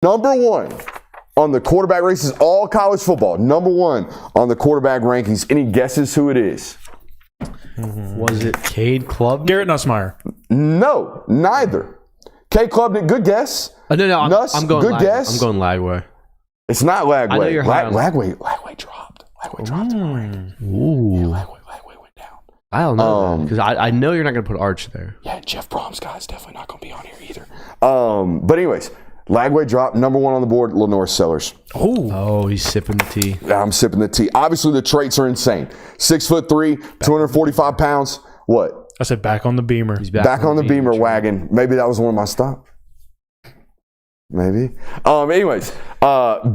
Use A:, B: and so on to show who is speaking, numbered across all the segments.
A: Number one on the quarterback races, all college football. Number one on the quarterback rankings. Any guesses who it is?
B: Was it Kade Klubnik?
C: Garrett Nussmeier.
A: No, neither. Kade Klubnik, good guess.
B: No, I'm going
A: good
B: Lagway.
A: guess.
B: I'm going Lagway.
A: It's not Lagway.
B: I know you're high on
A: Lagway dropped. Lagway dropped in my ranking.
B: Ooh.
A: Yeah, Lagway went down.
B: I don't know. Because I know you're not going to put Arch there.
A: Yeah, Jeff Brom's guy's definitely not going to be on here either. But anyways, Lagway dropped. Number one on the board, Lenorris Sellers.
B: Oh, he's sipping the tea.
A: I'm sipping the tea. Obviously, the traits are insane. 6'3", 245 pounds. What?
C: I said back on the Beamer.
B: He's
A: Back on the Beamer wagon. Maybe that was one of my stops. Maybe. Anyways,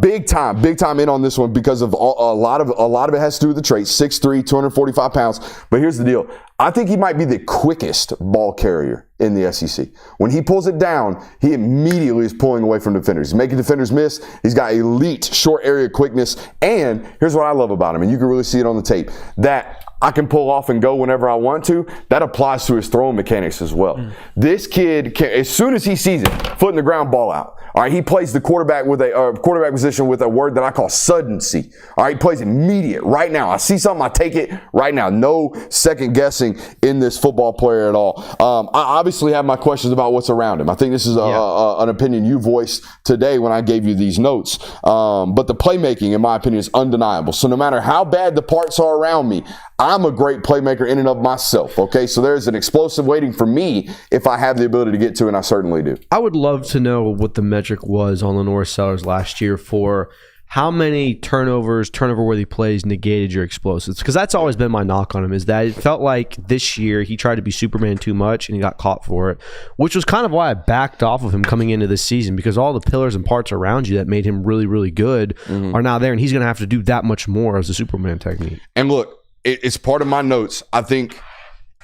A: big time in on this one because of a lot of it has to do with the traits. 6'3", 245 pounds. But here's the deal. I think he might be the quickest ball carrier in the SEC. When he pulls it down, he immediately is pulling away from defenders. He's making defenders miss. He's got elite short area quickness. And here's what I love about him, and you can really see it on the tape, that I can pull off and go whenever I want to. That applies to his throwing mechanics as well. This kid, as soon as he sees it, foot in the ground, ball out. All right, he plays the quarterback with a quarterback position with a word that I call suddency. All right, he plays immediate right now. I see something, I take it right now. No second guessing in this football player at all. I obviously have my questions about what's around him. I think this is an opinion you voiced today when I gave you these notes. But the playmaking, in my opinion, is undeniable. So no matter how bad the parts are around me, I'm a great playmaker in and of myself, okay? So there's an explosive waiting for me if I have the ability to get to, and I certainly do.
B: I would love to know what the metric was on Lenorris Sellers last year for how many turnover-worthy plays negated your explosives. Because that's always been my knock on him, is that it felt like this year he tried to be Superman too much and he got caught for it, which was kind of why I backed off of him coming into this season, because all the pillars and parts around you that made him really, really good are now there, and he's going to have to do that much more as a Superman technique.
A: And look, it's part of my notes. I think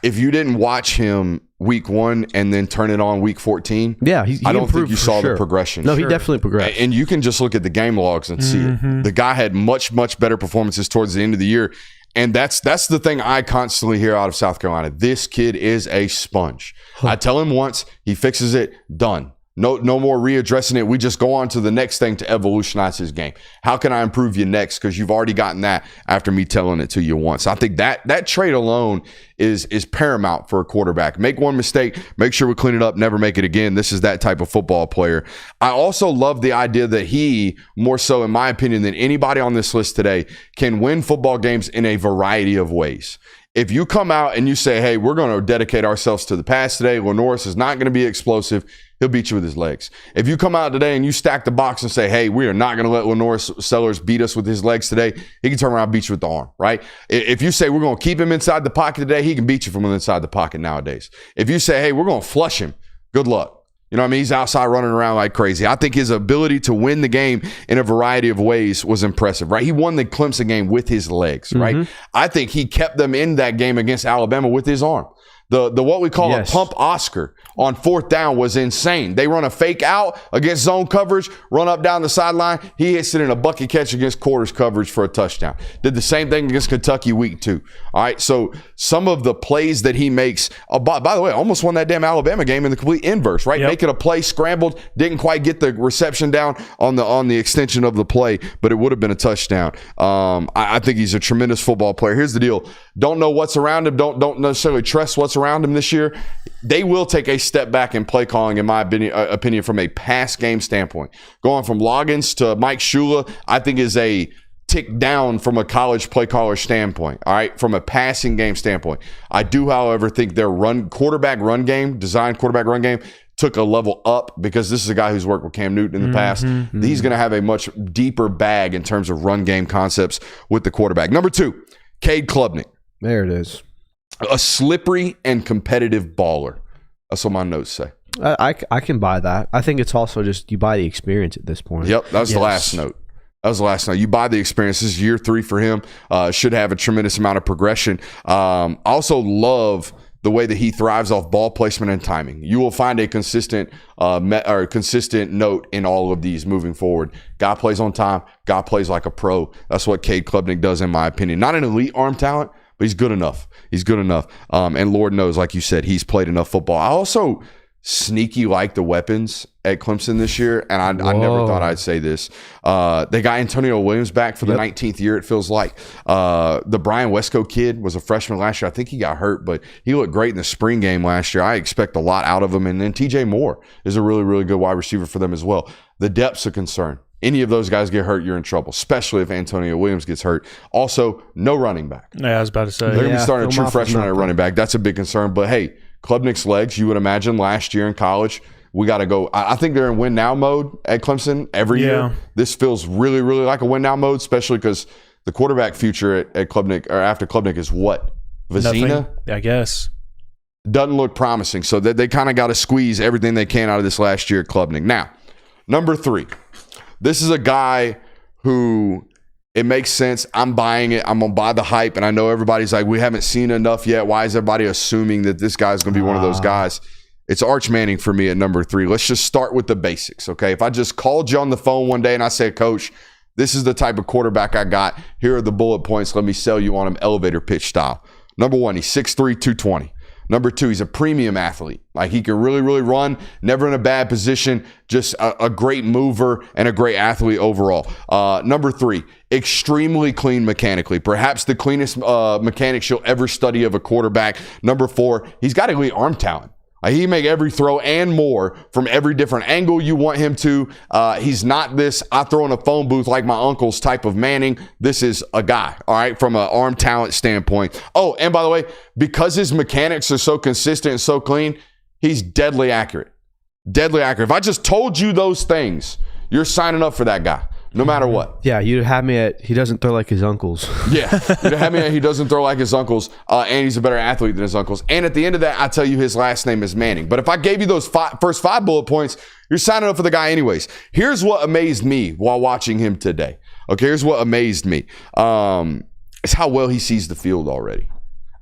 A: if you didn't watch him week 1 and then turn it on week 14, I don't think you saw the progression.
B: No, he definitely progressed.
A: And you can just look at the game logs and see it. The guy had much, much better performances towards the end of the year. And that's the thing I constantly hear out of South Carolina. This kid is a sponge. I tell him once, he fixes it, done. No more readdressing it. We just go on to the next thing to evolutionize his game. How can I improve you next? Because you've already gotten that after me telling it to you once. I think that trait alone is paramount for a quarterback. Make one mistake, make sure we clean it up, never make it again. This is that type of football player. I also love the idea that he, more so in my opinion than anybody on this list today, can win football games in a variety of ways. If you come out and you say, hey, we're going to dedicate ourselves to the pass today, Lenorris is not going to be explosive, he'll beat you with his legs. If you come out today and you stack the box and say, hey, we are not going to let Lenorris Sellers beat us with his legs today, he can turn around and beat you with the arm, right? If you say we're going to keep him inside the pocket today, he can beat you from inside the pocket nowadays. If you say, hey, we're going to flush him, good luck. You know what I mean? He's outside running around like crazy. I think his ability to win the game in a variety of ways was impressive, right? He won the Clemson game with his legs, right? I think he kept them in that game against Alabama with his arm. The what we call a pump Oscar on 4th down was insane. They run a fake out against zone coverage, run up down the sideline. He hits it in a bucket catch against quarters coverage for a touchdown. Did the same thing against Kentucky week 2. All right, so some of the plays that he makes, by the way, almost won that damn Alabama game in the complete inverse, right? Making a play, scrambled, didn't quite get the reception down on the extension of the play, but it would have been a touchdown. I think he's a tremendous football player. Here's the deal. Don't know what's around him. Don't necessarily trust what's around him this year. They will take a step back in play calling, in my opinion, from a pass game standpoint. Going from Loggins to Mike Shula, I think is a tick down from a college play caller standpoint, all right, from a passing game standpoint. I do, however, think their designed quarterback run game took a level up because this is a guy who's worked with Cam Newton in the past. He's going to have a much deeper bag in terms of run game concepts with the quarterback. Number 2, Kade Klubnik.
B: There it is.
A: A slippery and competitive baller. That's what my notes say.
B: I can buy that. I think it's also just you buy the experience at this point.
A: Yep, that was the last note. You buy the experience. This is year 3 for him. Should have a tremendous amount of progression. I also love the way that he thrives off ball placement and timing. You will find a consistent note in all of these moving forward. Guy plays on time. Guy plays like a pro. That's what Kade Klubnik does, in my opinion. Not an elite arm talent, but he's good enough. And Lord knows, like you said, he's played enough football. I also sneaky like the weapons at Clemson this year, and I never thought I'd say this. They got Antonio Williams back for the 19th year, it feels like. The Brian Wesco kid was a freshman last year. I think he got hurt, but he looked great in the spring game last year. I expect a lot out of him. And then TJ Moore is a really, really good wide receiver for them as well. The depth's a concern. Any of those guys get hurt, you're in trouble, especially if Antonio Williams gets hurt. Also, no running back.
C: Yeah, I was about to say.
A: They're going to be starting a true freshman at running back. That's a big concern. But, hey, Klubnik's legs, you would imagine last year in college, we got to go. I think they're in win now mode at Clemson every year. This feels really, really like a win now mode, especially because the quarterback future at Klubnik or after Klubnik is what? Vizina?
C: Nothing, I guess.
A: Doesn't look promising. So they kind of got to squeeze everything they can out of this last year at Klubnik. Now, number 3. This is a guy who it makes sense. I'm buying it. I'm going to buy the hype. And I know everybody's like, we haven't seen enough yet. Why is everybody assuming that this guy's going to be one of those guys? It's Arch Manning for me at number 3. Let's just start with the basics, okay? If I just called you on the phone one day and I said, Coach, this is the type of quarterback I got. Here are the bullet points. Let me sell you on him elevator pitch style. Number 1, he's 6'3", 220. Number 2, he's a premium athlete. Like, he can really, really run, never in a bad position, just a great mover and a great athlete overall. Number 3, extremely clean mechanically. Perhaps the cleanest mechanics you'll ever study of a quarterback. Number 4, he's got elite arm talent. He can make every throw and more from every different angle you want him to. He's not this, I throw in a phone booth like my uncle's type of Manning. This is a guy, all right, from an arm talent standpoint. Oh, and by the way, because his mechanics are so consistent and so clean, he's deadly accurate. Deadly accurate. If I just told you those things, you're signing up for that guy. No matter what.
B: Yeah, you'd have me at he doesn't throw like his uncles.
A: Yeah, you'd have me at he doesn't throw like his uncles, and he's a better athlete than his uncles. And at the end of that, I tell you his last name is Manning. But if I gave you those first 5 bullet points, you're signing up for the guy anyways. Here's what amazed me while watching him today. Okay, here's what amazed me. Is how well he sees the field already.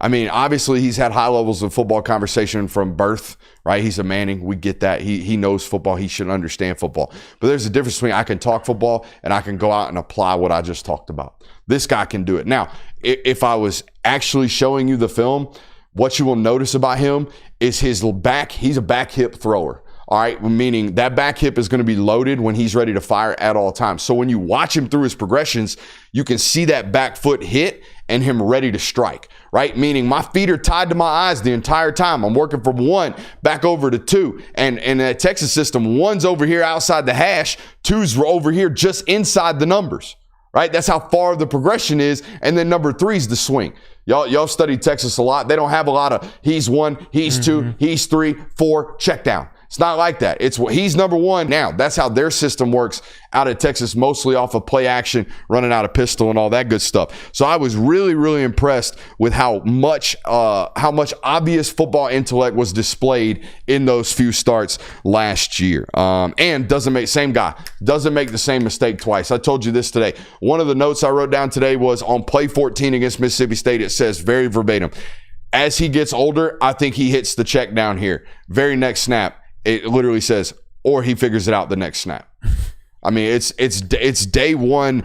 A: I mean, obviously, he's had high levels of football conversation from birth, right? He's a Manning. We get that. He knows football. He should understand football. But there's a difference between I can talk football and I can go out and apply what I just talked about. This guy can do it. Now, if I was actually showing you the film, what you will notice about him is his back. He's a back hip thrower. All right, meaning that back hip is going to be loaded when he's ready to fire at all times. So when you watch him through his progressions, you can see that back foot hit and him ready to strike, right? Meaning my feet are tied to my eyes the entire time. I'm working from 1 back over to 2. And in that Texas system, 1's over here outside the hash, 2's over here just inside the numbers, right? That's how far the progression is. And then number 3's the swing. Y'all studied Texas a lot. They don't have a lot of he's 1, he's 2, he's 3, 4, check down. It's not like that. It's he's number 1 now. That's how their system works out of Texas, mostly off of play action, running out of pistol and all that good stuff. So I was really, really impressed with how much obvious football intellect was displayed in those few starts last year. And doesn't make the same mistake twice. I told you this today. One of the notes I wrote down today was on play 14 against Mississippi State. It says very verbatim, as he gets older, I think he hits the check down here. Very next snap. It literally says, or he figures it out the next snap. I mean, it's day one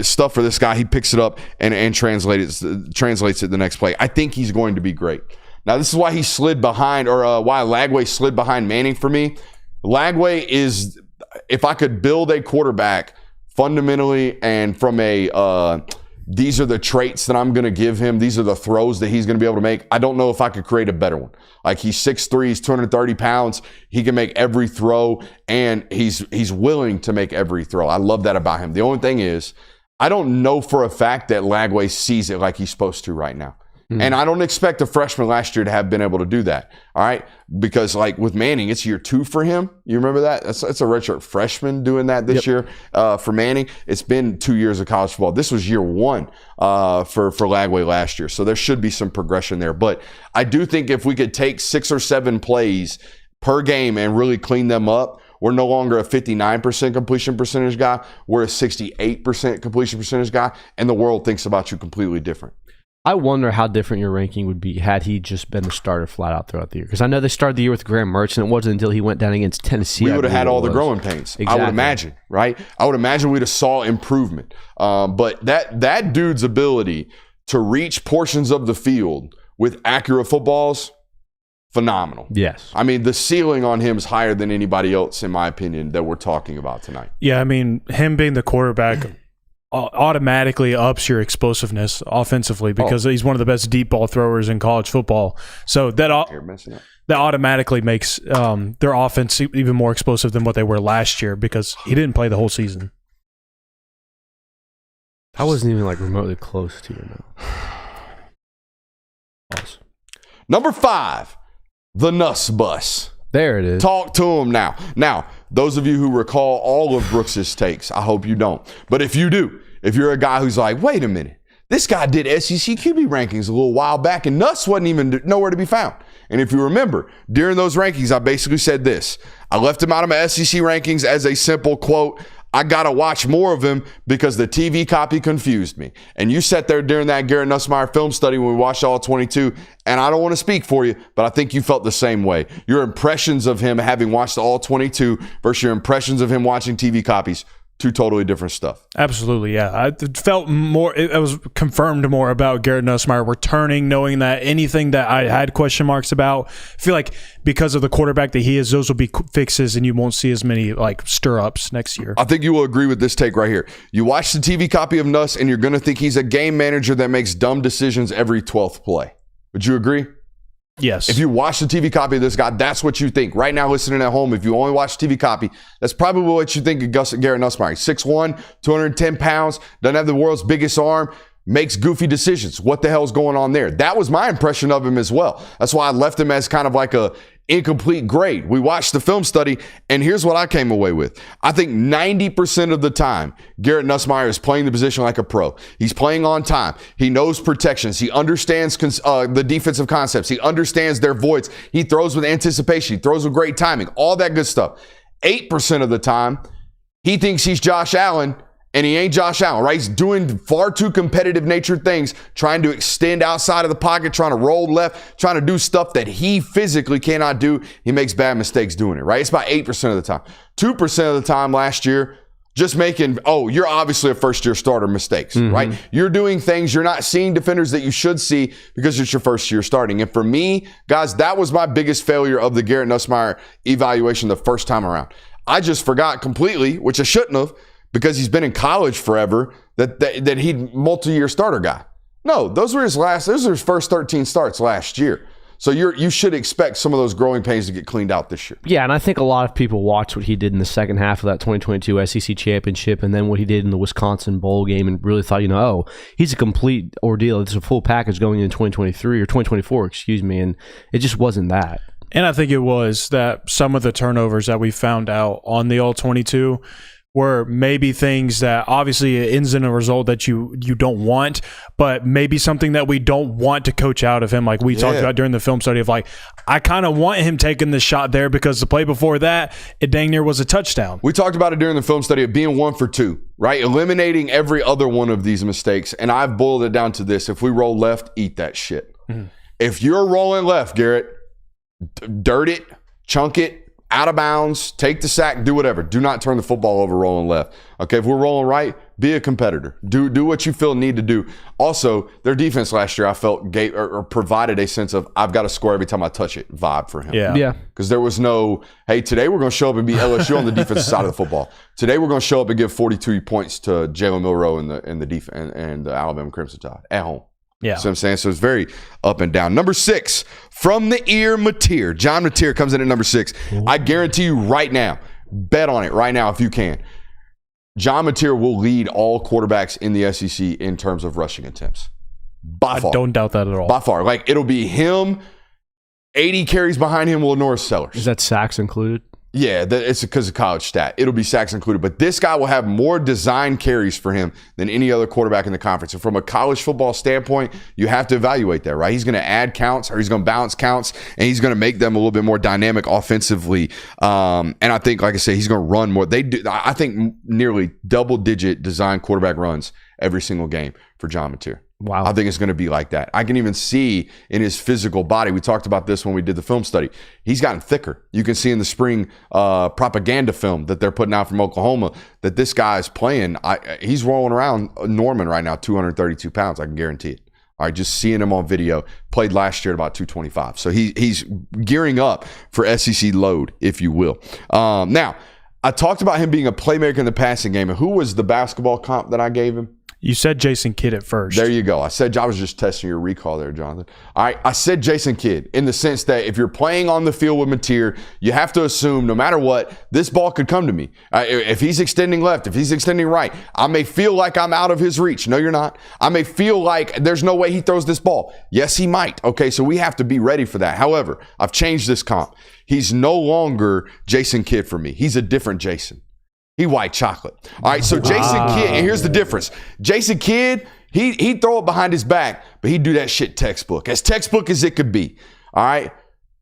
A: stuff for this guy. He picks it up and translates it the next play. I think he's going to be great. Now, this is why he slid behind, or why Lagway slid behind Manning for me. Lagway is, if I could build a quarterback fundamentally and from a these are the traits that I'm going to give him. These are the throws that he's going to be able to make. I don't know if I could create a better one. Like, he's 6'3", he's 230 pounds. He can make every throw, and he's willing to make every throw. I love that about him. The only thing is, I don't know for a fact that Lagway sees it like he's supposed to right now. And I don't expect a freshman last year to have been able to do that. All right. Because like with Manning, it's year 2 for him. You remember that? That's a redshirt freshman doing that this year for Manning. It's been 2 years of college football. This was year 1 for Lagway last year. So there should be some progression there. But I do think if we could take 6 or 7 plays per game and really clean them up, we're no longer a 59% completion percentage guy. We're a 68% completion percentage guy. And the world thinks about you completely different.
B: I wonder how different your ranking would be had he just been the starter flat out throughout the year. Because I know they started the year with Graham Mertz, and it wasn't until he went down against Tennessee.
A: We would have had all the growing pains. Exactly. I would imagine, right? I would imagine we'd have saw improvement. But that dude's ability to reach portions of the field with accurate footballs, phenomenal.
B: Yes.
A: I mean, the ceiling on him is higher than anybody else, in my opinion, that we're talking about tonight.
C: Yeah, I mean, him being the quarterback automatically ups your explosiveness offensively because he's one of the best deep ball throwers in college football. So that automatically makes their offense even more explosive than what they were last year because he didn't play the whole season.
B: I wasn't even like remotely close to it now.
A: Number 5, the Nuss Bus.
B: There it is.
A: Talk to him now. Now, those of you who recall all of Brooks's takes, I hope you don't. But if you do, if you're a guy who's like, wait a minute, this guy did SEC QB rankings a little while back and Nuss wasn't even nowhere to be found. And if you remember, during those rankings, I basically said this. I left him out of my SEC rankings as a simple quote, I got to watch more of him because the TV copy confused me. And you sat there during that Garrett Nussmeier film study when we watched all 22, and I don't want to speak for you, but I think you felt the same way. Your impressions of him having watched all 22 versus your impressions of him watching TV copies, two totally different stuff.
C: Absolutely, yeah. I felt more, it was confirmed more about Garrett Nussmeier returning, knowing that anything that I had question marks about, I feel like because of the quarterback that he is, those will be fixes and you won't see as many like stir-ups next year.
A: I think you will agree with this take right here. You watch the TV copy of Nuss and you're going to think he's a game manager that makes dumb decisions every 12th play. Would you agree?
C: Yes.
A: If you watch the TV copy of this guy, that's what you think. Right now, listening at home, if you only watch TV copy, that's probably what you think of Garrett Nussmeier. 6'1", 210 pounds, doesn't have the world's biggest arm, makes goofy decisions. What the hell's going on there? That was my impression of him as well. That's why I left him as kind of like a incomplete grade. We watched the film study, and here's what I came away with. I think 90% of the time, Garrett Nussmeier is playing the position like a pro. He's playing on time. He knows protections. He understands the defensive concepts. He understands their voids. He throws with anticipation. He throws with great timing. All that good stuff. 8% of the time, he thinks he's Josh Allen, and he ain't Josh Allen, right? He's doing far too competitive natured things, trying to extend outside of the pocket, trying to roll left, trying to do stuff that he physically cannot do. He makes bad mistakes doing it, right? It's about 8% of the time. 2% of the time last year, just making, you're obviously a first-year starter mistakes, right? You're doing things, you're not seeing defenders that you should see because it's your first year starting. And for me, guys, that was my biggest failure of the Garrett Nussmeier evaluation the first time around. I just forgot completely, which I shouldn't have, because he's been in college forever, that he'd multi-year starter guy. No, those were his first 13 starts last year. So you should expect some of those growing pains to get cleaned out this year.
B: Yeah, and I think a lot of people watched what he did in the second half of that 2022 SEC championship and then what he did in the Wisconsin bowl game and really thought, he's a complete ordeal. It's a full package going into 2023 or 2024, excuse me, and it just wasn't that.
C: And I think it was that some of the turnovers that we found out on the All-22 were maybe things that obviously it ends in a result that you don't want, but maybe something that we don't want to coach out of him, like we talked about during the film study of like, I kind of want him taking the shot there because the play before that, it dang near was a touchdown.
A: We talked about it during the film study of being 1 for 2, right? Eliminating every other one of these mistakes. And I've boiled it down to this. If we roll left, eat that shit. If you're rolling left, Garrett, dirt it, chunk it, out of bounds, take the sack, do whatever. Do not turn the football over rolling left. Okay, if we're rolling right, be a competitor. Do what you feel need to do. Also, their defense last year, I felt gave or provided a sense of I've got to score every time I touch it vibe for him.
B: Yeah.
A: Because there was no, hey, today we're going to show up and beat LSU on the defensive side of the football. Today we're going to show up and give 42 points to Jalen Milroe and the Alabama Crimson Tide at home.
C: Yeah.
A: So I'm saying, so it's very up and down. Number 6, from the ear Mateer. John Mateer comes in at number 6. I guarantee you right now, bet on it right now if you can. John Mateer will lead all quarterbacks in the SEC in terms of rushing attempts. By far.
C: I don't doubt that at all.
A: By far. Like, it'll be him, 80 carries behind him, Lenorris Sellers.
B: Is that sacks included?
A: Yeah, it's because of college stat. It'll be sacks included. But this guy will have more design carries for him than any other quarterback in the conference. And from a college football standpoint, you have to evaluate that, right? He's going to add counts or he's going to balance counts, and he's going to make them a little bit more dynamic offensively. And I think, like I said, he's going to run more. They do, I think, nearly double-digit design quarterback runs every single game for John Mateer.
B: Wow.
A: I think it's going to be like that. I can even see in his physical body. We talked about this when we did the film study. He's gotten thicker. You can see in the spring propaganda film that they're putting out from Oklahoma that this guy is playing. He's rolling around Norman right now, 232 pounds. I can guarantee it. All right, just seeing him on video. Played last year at about 225. So he's gearing up for SEC load, if you will. Now, I talked about him being a playmaker in the passing game. And who was the basketball comp that I gave him?
C: You said Jason Kidd at first.
A: There you go. I was just testing your recall there, Jonathan. All right, I said Jason Kidd in the sense that if you're playing on the field with Mateer, you have to assume no matter what, this ball could come to me. If he's extending left, if he's extending right, I may feel like I'm out of his reach. No, you're not. I may feel like there's no way he throws this ball. Yes, he might. Okay, so we have to be ready for that. However, I've changed this comp. He's no longer Jason Kidd for me. He's a different Jason. He white chocolate. All right, so Jason Kidd, and here's the difference. Jason Kidd, he'd throw it behind his back, but he'd do that shit textbook. As textbook as it could be. All right?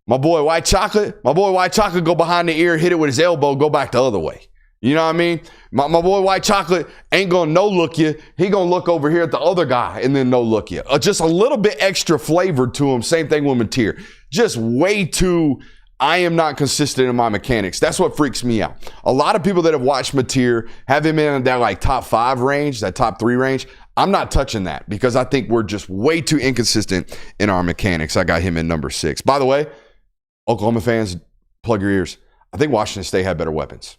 A: My boy white chocolate go behind the ear, hit it with his elbow, go back the other way. You know what I mean? My boy white chocolate ain't going to no-look you. He going to look over here at the other guy and then no-look you. Just a little bit extra flavor to him. Same thing with Mateer. Just way too... I am not consistent in my mechanics. That's what freaks me out. A lot of people that have watched Mateer have him in that like top 5 range, that top 3 range. I'm not touching that because I think we're just way too inconsistent in our mechanics. I got him in number 6. By the way, Oklahoma fans, plug your ears. I think Washington State had better weapons.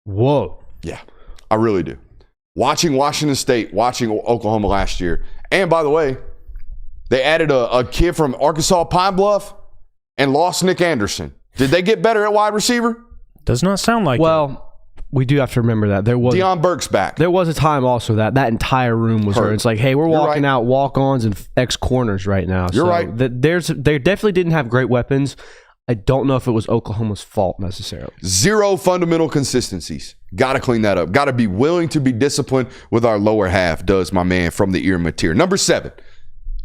B: Whoa.
A: Yeah, I really do. Watching Washington State, watching Oklahoma last year. And by the way, they added a kid from Arkansas Pine Bluff and lost Nick Anderson. Did they get better at wide receiver?
C: Does not sound like it.
B: Well, we do have to remember that there was
A: Deion Burke's back.
B: There was a time also that entire room was hurt. It's like, hey, we're walking out walk-ons and ex-corners right now.
A: You're right.
B: They definitely didn't have great weapons. I don't know if it was Oklahoma's fault necessarily. 0
A: fundamental consistencies. Got to clean that up. Got to be willing to be disciplined with our lower half, does my man from the ear Mateer. Number 7,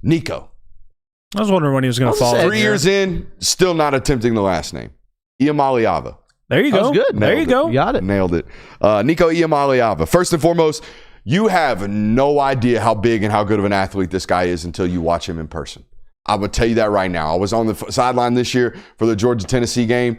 A: Nico.
C: I was wondering when he was going to fall.
A: 3 years in, still not attempting the last name. Iamaleava.
C: There you go.
B: Good.
C: There you go.
B: You got it.
A: Nailed it. Nico Iamaleava. First and foremost, you have no idea how big and how good of an athlete this guy is until you watch him in person. I would tell you that right now. I was on the sideline this year for the Georgia-Tennessee game.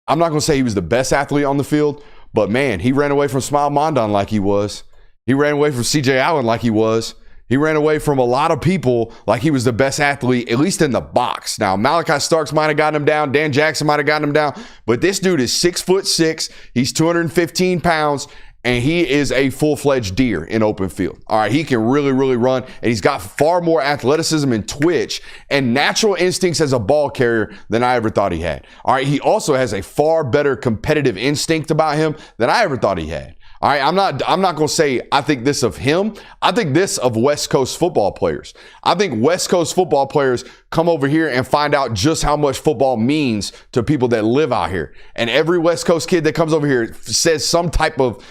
A: I'm not going to say he was the best athlete on the field, but man, he ran away from Smile Mondon like he was. He ran away from C.J. Allen like he was. He ran away from a lot of people like he was the best athlete, at least in the box. Now, Malachi Starks might have gotten him down. Dan Jackson might have gotten him down. But this dude is 6'6". He's 215 pounds, and he is a full-fledged deer in open field. All right, he can really, really run, and he's got far more athleticism and twitch and natural instincts as a ball carrier than I ever thought he had. All right, he also has a far better competitive instinct about him than I ever thought he had. All right, I'm not going to say I think this of him. I think this of West Coast football players. I think West Coast football players come over here and find out just how much football means to people that live out here. And every West Coast kid that comes over here says some type of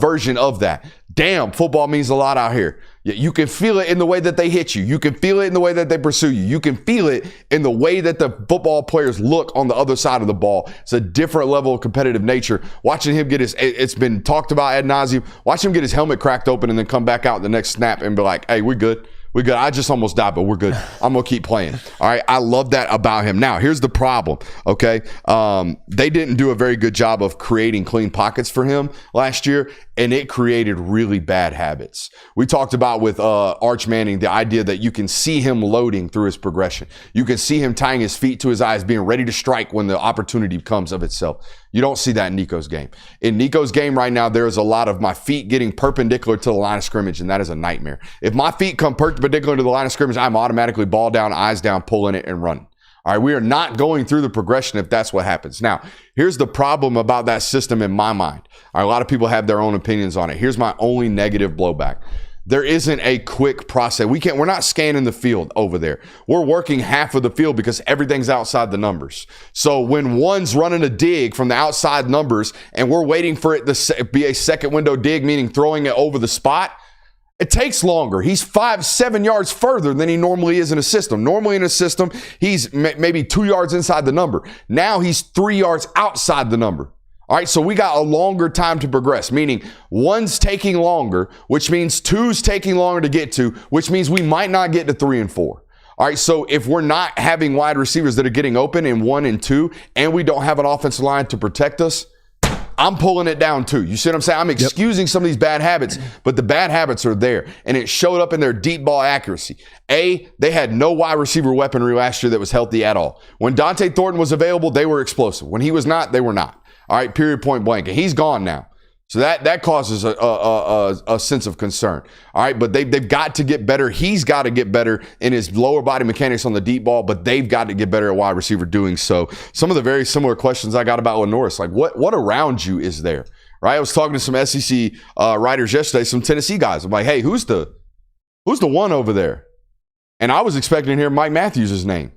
A: version of that. Damn, football means a lot out here. You can feel it in the way that they hit you. You can feel it in the way that they pursue you. You can feel it in the way that the football players look on the other side of the ball. It's a different level of competitive nature. Watching him get it's been talked about ad nauseum. Watch him get his helmet cracked open and then come back out the next snap and be like, hey, we're good. We're good. I just almost died, but we're good. I'm going to keep playing. All right. I love that about him. Now, here's the problem. Okay. They didn't do a very good job of creating clean pockets for him last year, and it created really bad habits. We talked about with Arch Manning, the idea that you can see him loading through his progression. You can see him tying his feet to his eyes, being ready to strike when the opportunity comes of itself. You don't see that in Nico's game. In Nico's game right now, there's a lot of my feet getting perpendicular to the line of scrimmage, and that is a nightmare. If my feet come perpendicular to the line of scrimmage, I'm automatically ball down, eyes down, pulling it and running. All right, we are not going through the progression if that's what happens. Now, here's the problem about that system in my mind. All right, a lot of people have their own opinions on it. Here's my only negative blowback. There isn't a quick process. We're not scanning the field over there. We're working half of the field because everything's outside the numbers. So when one's running a dig from the outside numbers and we're waiting for it to be a second window dig, meaning throwing it over the spot, it takes longer. He's 5-7 yards further than he normally is in a system. Normally in a system, he's maybe 2 yards inside the number. Now he's 3 yards outside the number. All right, so we got a longer time to progress, meaning one's taking longer, which means two's taking longer to get to, which means we might not get to 3 and 4. All right, so if we're not having wide receivers that are getting open in 1 and 2, and we don't have an offensive line to protect us, I'm pulling it down too. You see what I'm saying? I'm excusing some of these bad habits, but the bad habits are there. And it showed up in their deep ball accuracy. They had no wide receiver weaponry last year that was healthy at all. When Dante Thornton was available, they were explosive. When he was not, they were not. All right, period, point blank. And he's gone now. So that causes a sense of concern. All right, but they've got to get better. He's got to get better in his lower body mechanics on the deep ball, but they've got to get better at wide receiver doing so. Some of the very similar questions I got about Lenorris, like what around you is there? Right? I was talking to some SEC writers yesterday, some Tennessee guys. I'm like, hey, who's the one over there? And I was expecting to hear Mike Matthews' name.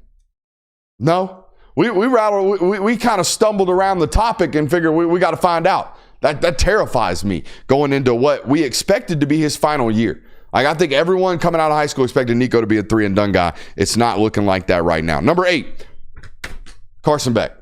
A: No, we kind of stumbled around the topic and figured we got to find out. That terrifies me going into what we expected to be his final year. Like, I think everyone coming out of high school expected Nico to be a 3-and-done guy. It's not looking like that right now. Number 8, Carson Beck.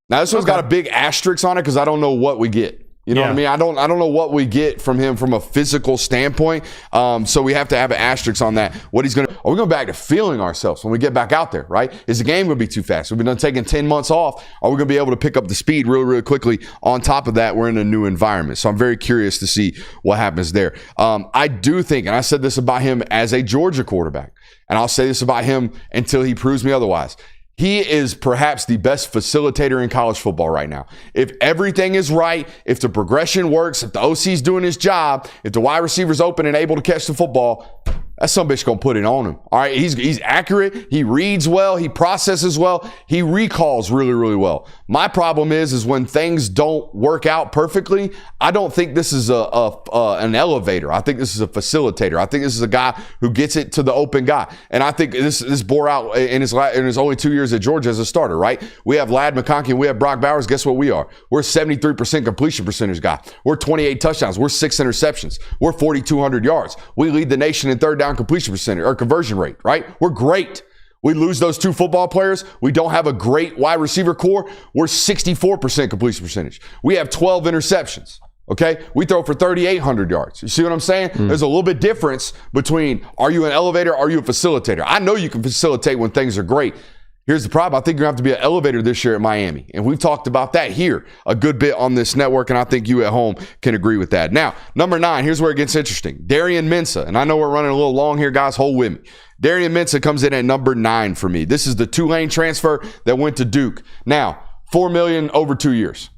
A: Now, this one's got a big asterisk on it because I don't know what we get. You know what I mean? I don't know what we get from him from a physical standpoint. So we have to have an asterisk on that. Are we going back to feeling ourselves when we get back out there, right? Is the game going to be too fast? We've been taking 10 months off. Are we going to be able to pick up the speed really, really quickly? On top of that, we're in a new environment. So I'm very curious to see what happens there. I do think, and I said this about him as a Georgia quarterback, and I'll say this about him until he proves me otherwise. He is perhaps the best facilitator in college football right now. If everything is right, if the progression works, if the OC's doing his job, if the wide receiver's open and able to catch the football, that some bitch gonna put it on him. All right, he's accurate. He reads well. He processes well. He recalls really, really well. My problem is when things don't work out perfectly. I don't think this is an elevator. I think this is a facilitator. I think this is a guy who gets it to the open guy. And I think this bore out in his only 2 years at Georgia as a starter. Right? We have Ladd McConkey and we have Brock Bowers. Guess what we are? We're a 73% completion percentage guy. We're 28 touchdowns. We're 6 interceptions. We're 4,200 yards. We lead the nation in third down completion percentage or conversion rate, right? We're great. We lose those 2 football players. We don't have a great wide receiver core. We're 64% completion percentage. We have 12 interceptions. Okay? We throw for 3,800 yards. You see what I'm saying? There's a little bit difference between are you an elevator, are you a facilitator? I know you can facilitate when things are great. Here's the problem. I think you're going to have to be an elevator this year at Miami. And we've talked about that here a good bit on this network, and I think you at home can agree with that. Now, number 9, here's where it gets interesting. Darian Mensah. And I know we're running a little long here, guys. Hold with me. Darian Mensah comes in at number 9 for me. This is the Tulane transfer that went to Duke. Now, $4 million over 2 years.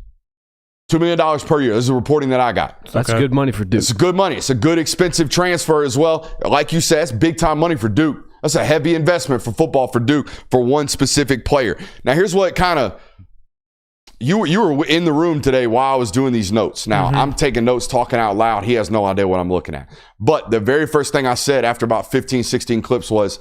A: $2 million per year. This is the reporting that I got.
B: That's good money for Duke.
A: It's good money. It's a good expensive transfer as well. Like you said, it's big time money for Duke. That's a heavy investment for football for Duke for one specific player. Now, here's what kind of you were in the room today while I was doing these notes. Now, I'm taking notes, talking out loud. He has no idea what I'm looking at. But the very first thing I said after about 15, 16 clips was,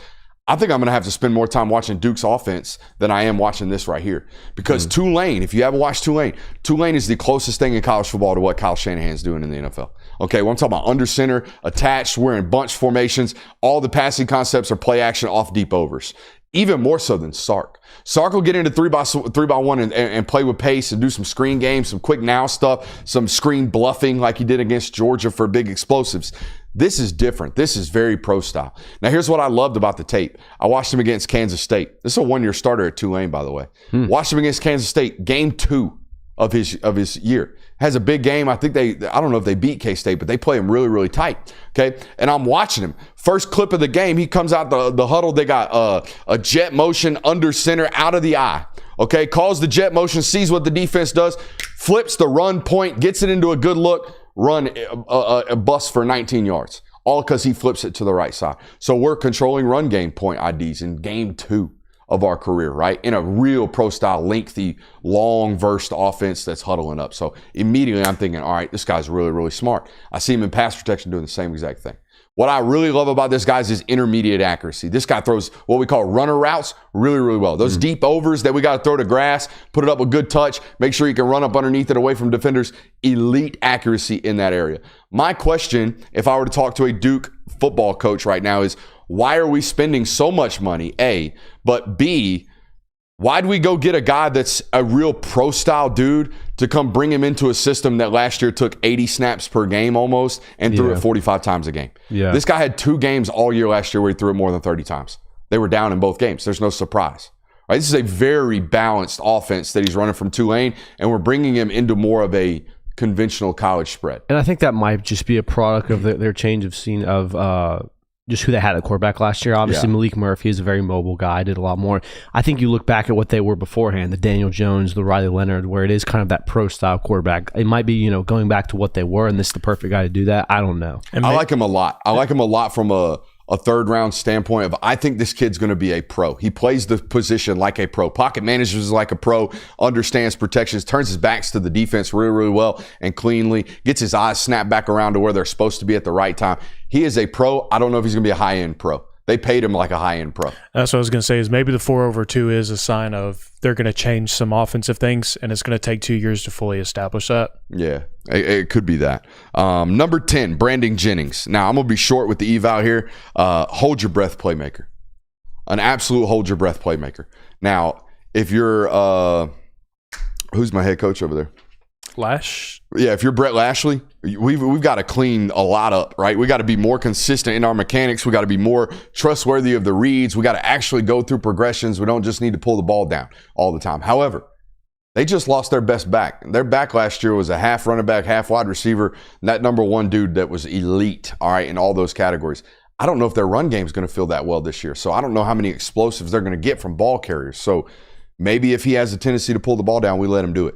A: I think I'm going to have to spend more time watching Duke's offense than I am watching this right here. Because Tulane, if you haven't watched Tulane is the closest thing in college football to what Kyle Shanahan's doing in the NFL. Okay, well, I'm talking about under center, attached, we're in bunch formations. All the passing concepts are play action off deep overs. Even more so than Sark. Sark will get into 3x1 and play with pace and do some screen games, some quick now stuff, some screen bluffing like he did against Georgia for big explosives. This is different. This is very pro style. Now, here's what I loved about the tape. I watched him against Kansas State. This is a 1-year starter at Tulane, by the way. Watched him against Kansas State, game 2 of his year. Has a big game. I don't know if they beat K-State, but they play him really, really tight. Okay. And I'm watching him. First clip of the game, he comes out the huddle. They got a jet motion under center out of the eye. Okay. Calls the jet motion, sees what the defense does, flips the run point, gets it into a good look, run a bust for 19 yards. All because he flips it to the right side. So we're controlling run game point IDs in game 2 of our career, right? In a real pro style, lengthy, long versed offense that's huddling up. So immediately I'm thinking, all right, this guy's really, really smart. I see him in pass protection doing the same exact thing. What I really love about this guy is his intermediate accuracy. This guy throws what we call runner routes really, really well. Those deep overs that we got to throw to grass, put it up with good touch, make sure you can run up underneath it away from defenders. Elite accuracy in that area. My question, if I were to talk to a Duke football coach right now, is why are we spending so much money, A, but B, why do we go get a guy that's a real pro-style dude to come bring him into a system that last year took 80 snaps per game almost and threw it 45 times a game? Yeah. This guy had 2 games all year last year where he threw it more than 30 times. They were down in both games. There's no surprise, Right? This is a very balanced offense that he's running from Tulane, and we're bringing him into more of a conventional college spread.
B: And I think that might just be a product of their change of scene of just who they had at quarterback last year. Obviously, Malik Murphy is a very mobile guy, did a lot more. I think you look back at what they were beforehand, the Daniel Jones, the Riley Leonard, where it is kind of that pro-style quarterback. It might be, going back to what they were, and this is the perfect guy to do that. I don't know.
A: I like him a lot. I like him a lot from a third-round standpoint of I think this kid's going to be a pro. He plays the position like a pro. Pocket manages like a pro, understands protections, turns his backs to the defense really, really well and cleanly, gets his eyes snapped back around to where they're supposed to be at the right time. He is a pro. I don't know if he's going to be a high-end pro. They paid him like a high-end pro.
C: That's what I was going to say is maybe the 4/2 is a sign of they're going to change some offensive things, and it's going to take 2 years to fully establish that.
A: Yeah, it could be that. Number 10, Brandon Jennings. Now, I'm going to be short with the eval here. Hold your breath playmaker. An absolute hold your breath playmaker. Now, if you're who's my head coach over there? Yeah, if you're Brett Lashley, we've got to clean a lot up, right? We got to be more consistent in our mechanics. We got to be more trustworthy of the reads. We got to actually go through progressions. We don't just need to pull the ball down all the time. However, they just lost their best back. Their back last year was a half running back, half wide receiver. That number one dude that was elite, all right, in all those categories. I don't know if their run game is going to feel that well this year. So I don't know how many explosives they're going to get from ball carriers. So maybe if he has a tendency to pull the ball down, we let him do it.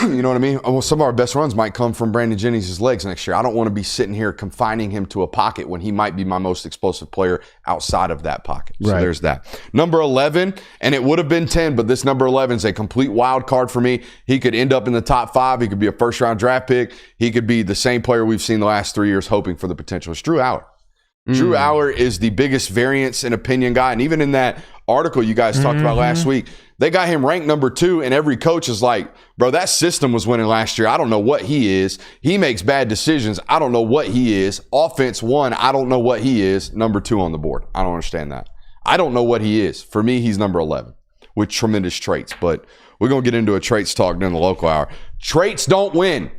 A: You know what I mean? Well, some of our best runs might come from Brandon Jennings' legs next year. I don't want to be sitting here confining him to a pocket when he might be my most explosive player outside of that pocket. So there's that. Number 11, and it would have been 10, but this number 11 is a complete wild card for me. He could end up in the top 5. He could be a first-round draft pick. He could be the same player we've seen the last 3 years hoping for the potential. It's Drew Allar. Drew Allar is the biggest variance and opinion guy. And even in that article you guys talked about last week, they got him ranked number 2, and every coach is like, bro, that system was winning last year. I don't know what he is. He makes bad decisions. I don't know what he is. Offense 1, I don't know what he is. Number 2 on the board. I don't understand that. I don't know what he is. For me, he's number 11 with tremendous traits. But we're going to get into a traits talk during the local hour. Traits don't win.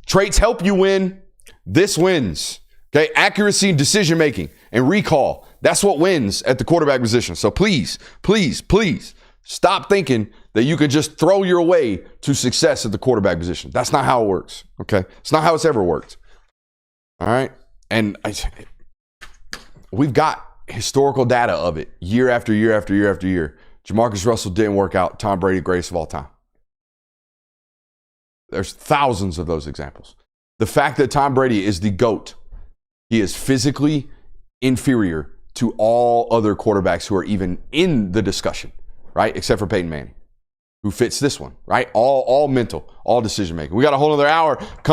A: Traits help you win. This wins. Okay, accuracy, decision-making, and recall. That's what wins at the quarterback position. So please, please, please stop thinking that you could just throw your way to success at the quarterback position. That's not how it works, okay? It's not how it's ever worked, all right? And we've got historical data of it year after year after year after year. Jamarcus Russell didn't work out. Tom Brady, greatest of all time. There's thousands of those examples. The fact that Tom Brady is the GOAT, he is physically inferior to all other quarterbacks who are even in the discussion, right? Except for Peyton Manning, who fits this one, right? All mental, all decision making. We got a whole other hour.